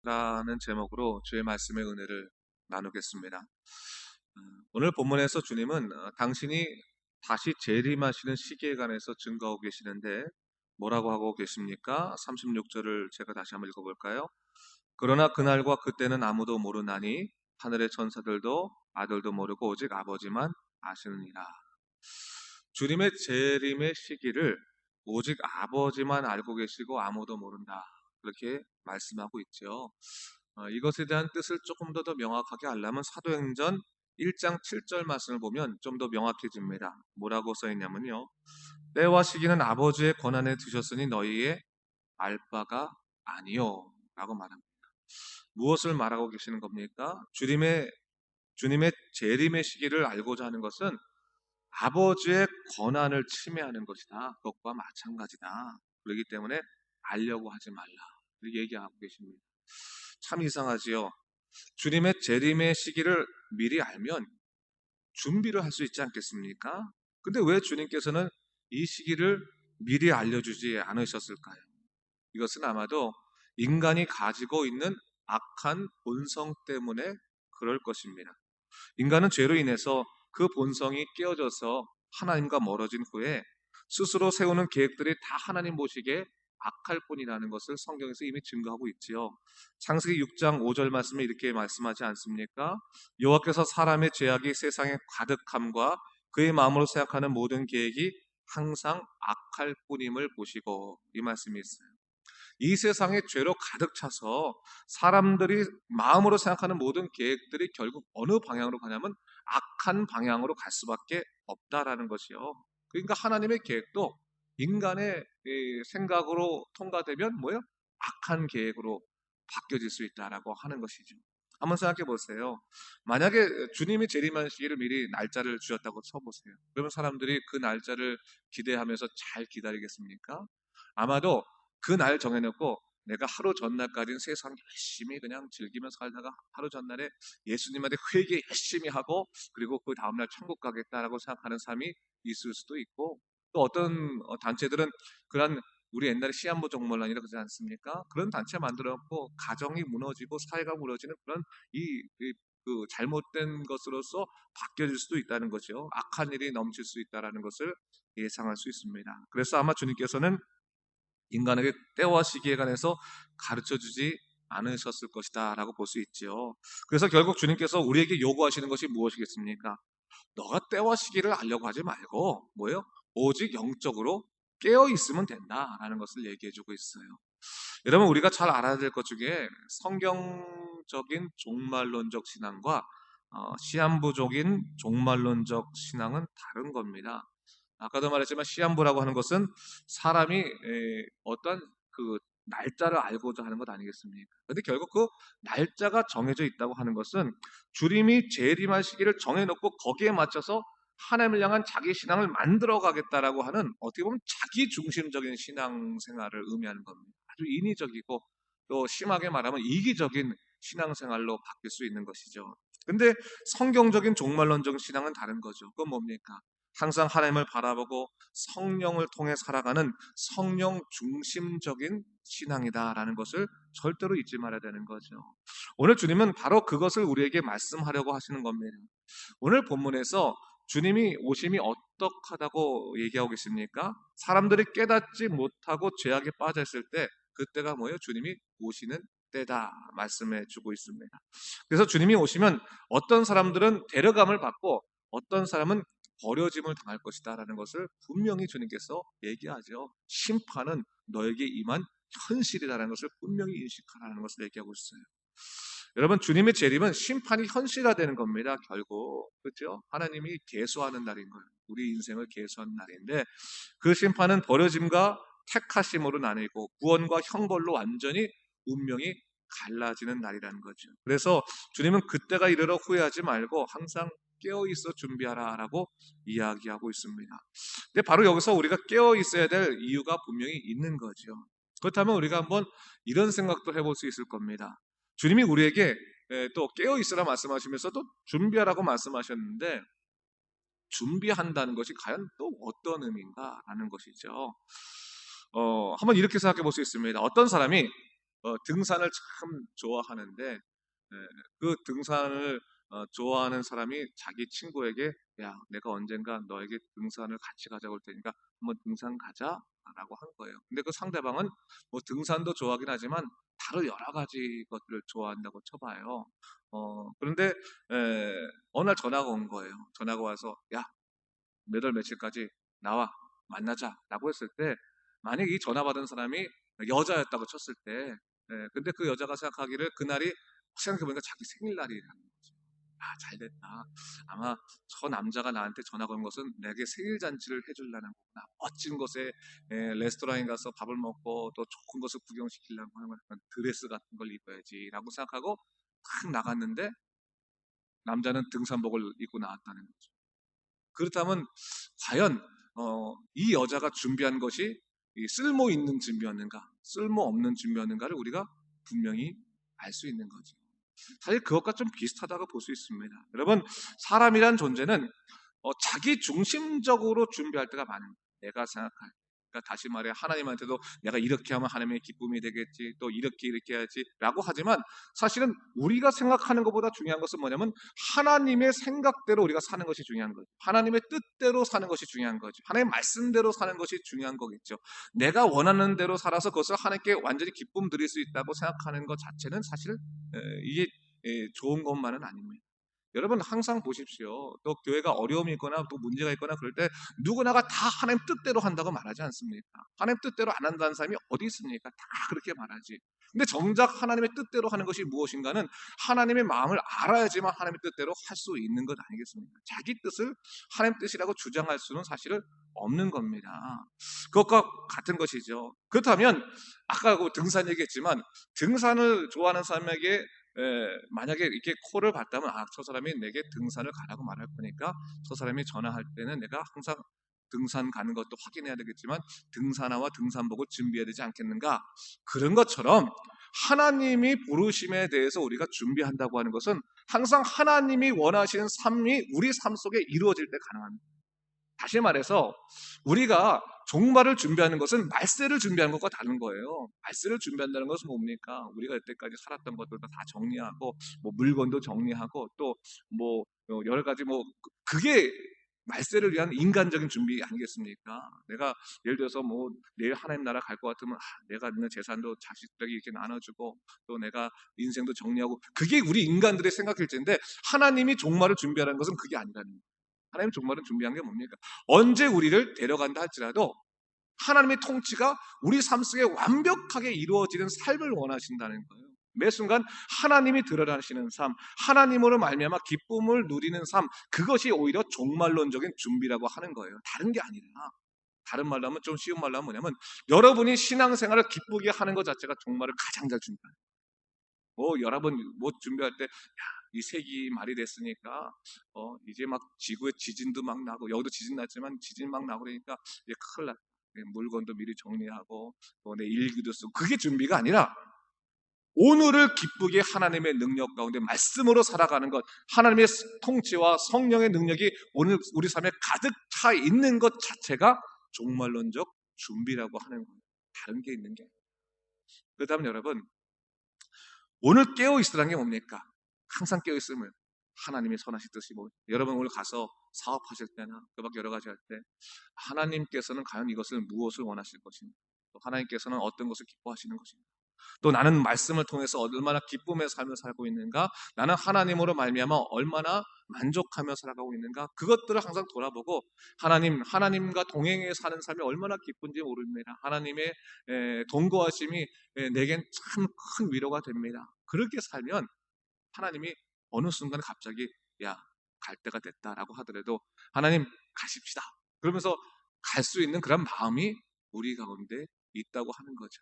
라는 제목으로 주의 말씀의 은혜를 나누겠습니다. 오늘 본문에서 주님은 당신이 다시 재림하시는 시기에 관해서 증거하고 계시는데 뭐라고 하고 계십니까? 36절을 제가 다시 한번 읽어볼까요? 그러나 그날과 그때는 아무도 모르나니 하늘의 천사들도 아들도 모르고 오직 아버지만 아시느니라. 주님의 재림의 시기를 오직 아버지만 알고 계시고 아무도 모른다. 그렇게 말씀하고 있죠. 이것에 대한 뜻을 조금 더 명확하게 알려면 사도행전 1장 7절 말씀을 보면 좀 더 명확해집니다. 뭐라고 써 있냐면요. 때와 시기는 아버지의 권한에 두셨으니 너희의 알 바가 아니요 라고 말합니다. 무엇을 말하고 계시는 겁니까? 주님의 재림의 시기를 알고자 하는 것은 아버지의 권한을 침해하는 것이다. 그것과 마찬가지다. 그렇기 때문에 알려고 하지 말라. 이렇게 얘기하고 계십니다. 참 이상하지요. 주님의 재림의 시기를 미리 알면 준비를 할 수 있지 않겠습니까? 근데 왜 주님께서는 이 시기를 미리 알려주지 않으셨을까요? 이것은 아마도 인간이 가지고 있는 악한 본성 때문에 그럴 것입니다. 인간은 죄로 인해서 그 본성이 깨어져서 하나님과 멀어진 후에 스스로 세우는 계획들이 다 하나님 보시기에 악할 뿐이라는 것을 성경에서 이미 증거하고 있지요. 창세기 6장 5절 말씀에 이렇게 말씀하지 않습니까? 여호와께서 사람의 죄악이 세상에 가득함과 그의 마음으로 생각하는 모든 계획이 항상 악할 뿐임을 보시고, 이 말씀이 있어요. 이 세상에 죄로 가득 차서 사람들이 마음으로 생각하는 모든 계획들이 결국 어느 방향으로 가냐면 악한 방향으로 갈 수밖에 없다라는 것이요. 그러니까 하나님의 계획도 인간의 이 생각으로 통과되면 뭐예요? 악한 계획으로 바뀌어질 수 있다라고 하는 것이죠. 한번 생각해 보세요. 만약에 주님이 재림하는 시기를 미리 날짜를 주셨다고 쳐보세요. 그러면 사람들이 그 날짜를 기대하면서 잘 기다리겠습니까? 아마도 그 날 정해놓고 내가 하루 전날까지는 세상 열심히 그냥 즐기며 살다가 하루 전날에 예수님한테 회개 열심히 하고 그리고 그 다음날 천국 가겠다라고 생각하는 삶이 있을 수도 있고, 또 어떤 단체들은 그런 우리 옛날에 시한부 종말론이라고 그러지 않습니까? 그런 단체 만들어놓고 가정이 무너지고 사회가 무너지는 그런 그 잘못된 것으로서 바뀌어질 수도 있다는 거죠. 악한 일이 넘칠 수 있다는 것을 예상할 수 있습니다. 그래서 아마 주님께서는 인간에게 때와 시기에 관해서 가르쳐 주지 않으셨을 것이다 라고 볼 수 있지요. 그래서 결국 주님께서 우리에게 요구하시는 것이 무엇이겠습니까? 너가 때와 시기를 알려고 하지 말고 뭐예요? 오직 영적으로 깨어 있으면 된다라는 것을 얘기해 주고 있어요. 여러분, 우리가 잘 알아야 될 것 중에 성경적인 종말론적 신앙과 시한부적인 종말론적 신앙은 다른 겁니다. 아까도 말했지만 시한부라고 하는 것은 사람이 어떤 그 날짜를 알고자 하는 것 아니겠습니까? 그런데 결국 그 날짜가 정해져 있다고 하는 것은 주님이 재림할 시기를 정해놓고 거기에 맞춰서 하나님을 향한 자기 신앙을 만들어 가겠다라고 하는, 어떻게 보면 자기 중심적인 신앙생활을 의미하는 겁니다. 아주 인위적이고 또 심하게 말하면 이기적인 신앙생활로 바뀔 수 있는 것이죠. 근데 성경적인 종말론적 신앙은 다른 거죠. 그건 뭡니까? 항상 하나님을 바라보고 성령을 통해 살아가는 성령 중심적인 신앙이다라는 것을 절대로 잊지 말아야 되는 거죠. 오늘 주님은 바로 그것을 우리에게 말씀하려고 하시는 겁니다. 오늘 본문에서 주님이 오심이 어떡하다고 얘기하고 계십니까? 사람들이 깨닫지 못하고 죄악에 빠져 있을 때, 그때가 뭐예요? 주님이 오시는 때다 말씀해 주고 있습니다. 그래서 주님이 오시면 어떤 사람들은 데려감을 받고 어떤 사람은 버려짐을 당할 것이다라는 것을 분명히 주님께서 얘기하죠. 심판은 너에게 임한 현실이라는 것을 분명히 인식하라는 것을 얘기하고 있어요. 여러분, 주님의 재림은 심판이 현실화되는 겁니다. 결국 그렇죠? 하나님이 계수하는 날인 거예요. 우리 인생을 계수하는 날인데, 그 심판은 버려짐과 택하심으로 나뉘고 구원과 형벌로 완전히 운명이 갈라지는 날이라는 거죠. 그래서 주님은 그때가 이르러 후회하지 말고 항상 깨어 있어 준비하라라고 이야기하고 있습니다. 근데 바로 여기서 우리가 깨어 있어야 될 이유가 분명히 있는 거죠. 그렇다면 우리가 한번 이런 생각도 해볼 수 있을 겁니다. 주님이 우리에게 또 깨어 있으라 말씀하시면서도 준비하라고 말씀하셨는데, 준비한다는 것이 과연 또 어떤 의미인가라는 것이죠. 한번 이렇게 생각해 볼 수 있습니다. 어떤 사람이 등산을 참 좋아하는데 그 등산을 좋아하는 사람이 자기 친구에게 야, 내가 언젠가 너에게 등산을 같이 가자고 할 테니까 한번 등산 가자라고 한 거예요. 근데 그 상대방은 뭐 등산도 좋아하긴 하지만 다른 여러 가지 것들을 좋아한다고 쳐봐요. 그런데 어느 날 전화가 온 거예요. 전화가 와서 야, 몇 월 며칠까지 나와 만나자라고 했을 때 만약 이 전화 받은 사람이 여자였다고 쳤을 때 근데 그 여자가 생각하기를 그날이 생각해보니까 자기 생일날이라는 거죠. 아, 잘 됐다. 아마 저 남자가 나한테 전화 건 것은 내게 생일 잔치를 해주려는 거구나. 멋진 곳에 레스토랑에 가서 밥을 먹고 또 좋은 곳을 구경시키려고 하는 거니까 드레스 같은 걸 입어야지라고 생각하고 탁 나갔는데 남자는 등산복을 입고 나왔다는 거죠. 그렇다면 과연 이 여자가 준비한 것이 쓸모 있는 준비였는가, 쓸모 없는 준비였는가를 우리가 분명히 알 수 있는 거죠. 사실 그것과 좀 비슷하다고 볼 수 있습니다. 여러분, 사람이란 존재는 자기 중심적으로 준비할 때가 많은 거예요. 내가 생각할 때. 그러니까 다시 말해 하나님한테도 내가 이렇게 하면 하나님의 기쁨이 되겠지, 또 이렇게 해야지라고 하지만 사실은 우리가 생각하는 것보다 중요한 것은 뭐냐면 하나님의 생각대로 우리가 사는 것이 중요한 거죠. 하나님의 뜻대로 사는 것이 중요한 거죠. 하나님의 말씀대로 사는 것이 중요한 거겠죠. 내가 원하는 대로 살아서 그것을 하나님께 완전히 기쁨 드릴 수 있다고 생각하는 것 자체는 사실 이게 좋은 것만은 아닙니다. 여러분 항상 보십시오. 또 교회가 어려움이 있거나 또 문제가 있거나 그럴 때 누구나가 다 하나님 뜻대로 한다고 말하지 않습니까? 하나님 뜻대로 안 한다는 사람이 어디 있습니까? 다 그렇게 말하지. 근데 정작 하나님의 뜻대로 하는 것이 무엇인가는 하나님의 마음을 알아야지만 하나님의 뜻대로 할 수 있는 것 아니겠습니까? 자기 뜻을 하나님 뜻이라고 주장할 수는 사실은 없는 겁니다. 그것과 같은 것이죠. 그렇다면 아까 그 등산 얘기했지만 등산을 좋아하는 사람에게 만약에 이렇게 콜을 받다면 저 사람이 내게 등산을 가라고 말할 거니까 저 사람이 전화할 때는 내가 항상 등산 가는 것도 확인해야 되겠지만 등산화와 등산복을 준비해야 되지 않겠는가? 그런 것처럼 하나님이 부르심에 대해서 우리가 준비한다고 하는 것은 항상 하나님이 원하시는 삶이 우리 삶 속에 이루어질 때 가능합니다. 다시 말해서 우리가 종말을 준비하는 것은 말세를 준비하는 것과 다른 거예요. 말세를 준비한다는 것은 뭡니까? 우리가 여태까지 살았던 것들도 다 정리하고 뭐 물건도 정리하고 또 뭐 여러 가지 뭐 그게 말세를 위한 인간적인 준비 아니겠습니까? 내가 예를 들어서 뭐 내일 하나님 나라 갈 것 같으면 내가 있는 재산도 자식들에게 이렇게 나눠주고 또 내가 인생도 정리하고 그게 우리 인간들의 생각일 텐데 하나님이 종말을 준비하는 것은 그게 아니라는 거예요. 하나님 종말은 준비한 게 뭡니까? 언제 우리를 데려간다 할지라도 하나님의 통치가 우리 삶 속에 완벽하게 이루어지는 삶을 원하신다는 거예요. 매 순간 하나님이 드러나시는 삶, 하나님으로 말미암아 기쁨을 누리는 삶, 그것이 오히려 종말론적인 준비라고 하는 거예요. 다른 게 아니라. 다른 말로 하면 좀 쉬운 말로 하면 뭐냐면 여러분이 신앙생활을 기쁘게 하는 것 자체가 종말을 가장 잘 준비해요. 뭐 여러분 뭐 준비할 때 이 세기 말이 됐으니까 이제 막 지구에 지진도 막 나고 여기도 지진 났지만 지진 막 나고 그러니까 이제 큰일 났다. 물건도 미리 정리하고 또 내 일기도 쓰고 그게 준비가 아니라 오늘을 기쁘게 하나님의 능력 가운데 말씀으로 살아가는 것 하나님의 통치와 성령의 능력이 오늘 우리 삶에 가득 차 있는 것 자체가 종말론적 준비라고 하는 거예요. 다른 게 있는 게. 그렇다면 여러분 오늘 깨어 있으라는 게 뭡니까? 항상 깨어 있으면 하나님의 선하신 뜻이 뭐 여러분 오늘 가서 사업하실 때나 그밖에 여러 가지 할 때 하나님께서는 과연 이것을 무엇을 원하실 것인가? 또 하나님께서는 어떤 것을 기뻐하시는 것인가? 또 나는 말씀을 통해서 얼마나 기쁨의 삶을 살고 있는가? 나는 하나님으로 말미암아 얼마나 만족하며 살아가고 있는가? 그것들을 항상 돌아보고 하나님과 동행해 사는 삶이 얼마나 기쁜지 모릅니다. 하나님의 동거하심이 내겐 참 큰 위로가 됩니다. 그렇게 살면 하나님이 어느 순간 갑자기 야, 갈 때가 됐다라고 하더라도 하나님 가십시다. 그러면서 갈 수 있는 그런 마음이 우리 가운데 있다고 하는 거죠.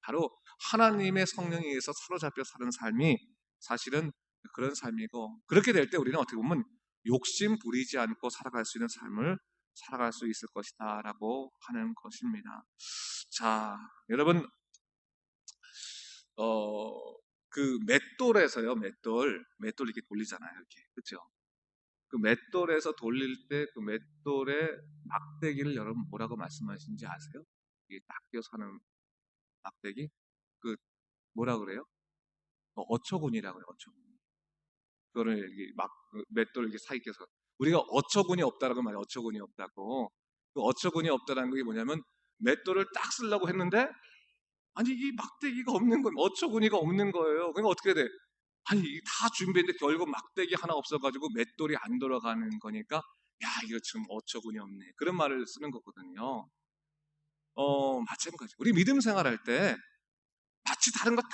바로 하나님의 성령에 의해서 사로잡혀 사는 삶이 사실은 그런 삶이고 그렇게 될 때 우리는 어떻게 보면 욕심 부리지 않고 살아갈 수 있는 삶을 살아갈 수 있을 것이다라고 하는 것입니다. 자, 여러분 그 맷돌에서요, 맷돌 이렇게 돌리잖아요, 이렇게 그렇죠? 그 맷돌에서 돌릴 때 그 맷돌의 막대기를 여러분 뭐라고 말씀하시는지 아세요? 이게 딱 껴서 하는 막대기? 그 뭐라 그래요? 어처구니라고 해요. 어처구니. 그거를 이렇게 막 맷돌 이렇게 사이켜서 우리가 어처구니 없다라고 말해요. 어처구니 없다고. 그 어처구니 없다라는 게 뭐냐면 맷돌을 딱 쓰려고 했는데 아니 이 막대기가 없는 건 어처구니가 없는 거예요. 그러니까 어떻게 돼? 아니 이게 다 준비했는데 결국 막대기 하나 없어가지고 맷돌이 안 돌아가는 거니까 야 이거 좀 어처구니 없네. 그런 말을 쓰는 거거든요. 마찬가지. 우리 믿음 생활할 때 마치 다른 거 다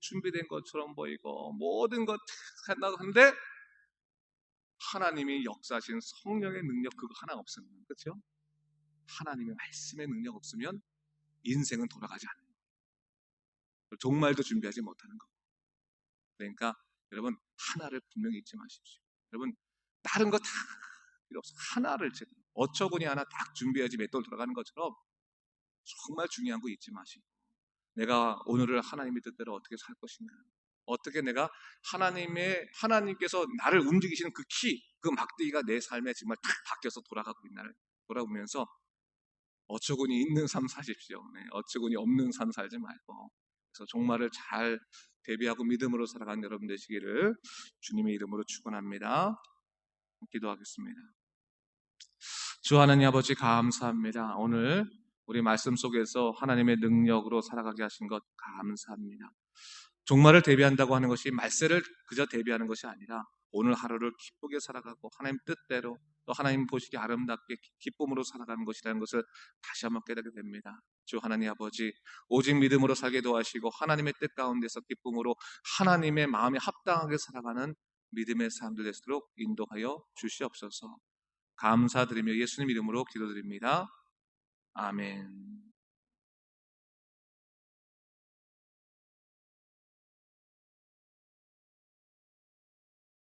준비된 것처럼 보이고 모든 거 다 한다고 하는데 하나님이 역사하신 성령의 능력 그거 하나 없으면 그렇죠? 하나님의 말씀의 능력 없으면 인생은 돌아가지 않는 거예요. 종말도 준비하지 못하는 거예요. 그러니까 여러분 하나를 분명히 잊지 마십시오. 여러분 다른 거 다 필요 없어. 하나를 제대로 어처구니 하나 딱 준비해야지 맷돌 돌아가는 것처럼 정말 중요한 거 잊지 마시고 내가 오늘을 하나님의 뜻대로 어떻게 살 것인가 어떻게 내가 하나님께서 나를 움직이시는 그 키, 그 막대기가 내 삶에 정말 탁 바뀌어서 돌아가고 있나를 돌아보면서 어처구니 있는 삶 사십시오. 네, 어처구니 없는 삶 살지 말고 그래서 종말을 잘 대비하고 믿음으로 살아가는 여러분 되시기를 주님의 이름으로 축원합니다. 기도하겠습니다. 주 하나님 아버지 감사합니다. 오늘 우리 말씀 속에서 하나님의 능력으로 살아가게 하신 것 감사합니다. 종말을 대비한다고 하는 것이 말세를 그저 대비하는 것이 아니라 오늘 하루를 기쁘게 살아가고 하나님 뜻대로 또 하나님 보시기 아름답게 기쁨으로 살아가는 것이라는 것을 다시 한번 깨닫게 됩니다. 주 하나님 아버지 오직 믿음으로 살게 도와주시고 하나님의 뜻 가운데서 기쁨으로 하나님의 마음에 합당하게 살아가는 믿음의 사람들 될수록 인도하여 주시옵소서. 감사드리며 예수님 이름으로 기도드립니다. 아멘.